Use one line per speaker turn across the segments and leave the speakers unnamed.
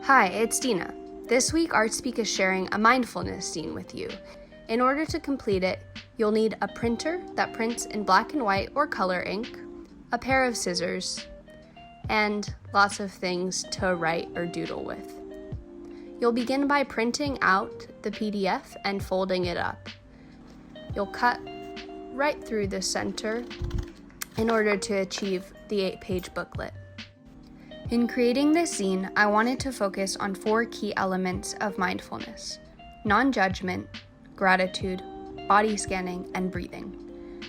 Hi, it's Dina. This week, ArtSpeak is sharing a mindfulness zine with you. In order to complete it, you'll need a printer that prints in black and white or color ink, a pair of scissors, and lots of things to write or doodle with. You'll begin by printing out the PDF and folding it up. You'll cut right through the center in order to achieve the 8-page booklet. In creating this zine, I wanted to focus on 4 key elements of mindfulness: non-judgment, gratitude, body scanning, and breathing.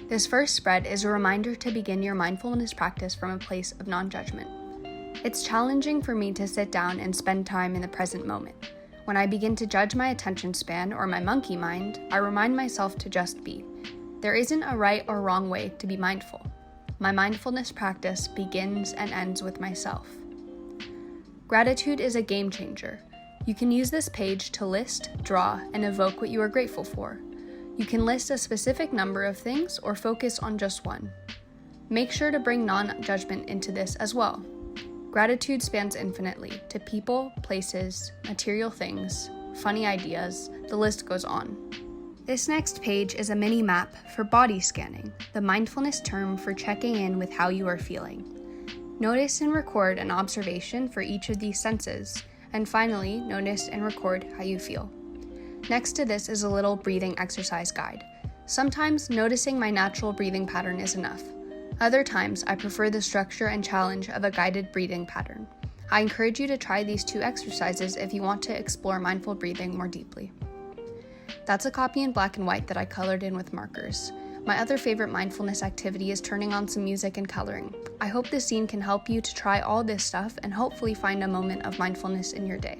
This first spread is a reminder to begin your mindfulness practice from a place of non-judgment. It's challenging for me to sit down and spend time in the present moment. When I begin to judge my attention span or my monkey mind, I remind myself to just be. There isn't a right or wrong way to be mindful. My mindfulness practice begins and ends with myself. Gratitude is a game changer. You can use this page to list, draw, and evoke what you are grateful for. You can list a specific number of things or focus on just one. Make sure to bring non-judgment into this as well. Gratitude spans infinitely to people, places, material things, funny ideas, the list goes on. This next page is a mini map for body scanning, the mindfulness term for checking in with how you are feeling. Notice and record an observation for each of these senses, and finally, notice and record how you feel. Next to this is a little breathing exercise guide. Sometimes noticing my natural breathing pattern is enough. Other times, I prefer the structure and challenge of a guided breathing pattern. I encourage you to try these 2 exercises if you want to explore mindful breathing more deeply. That's a copy in black and white that I colored in with markers. My other favorite mindfulness activity is turning on some music and coloring. I hope this zine can help you to try all this stuff and hopefully find a moment of mindfulness in your day.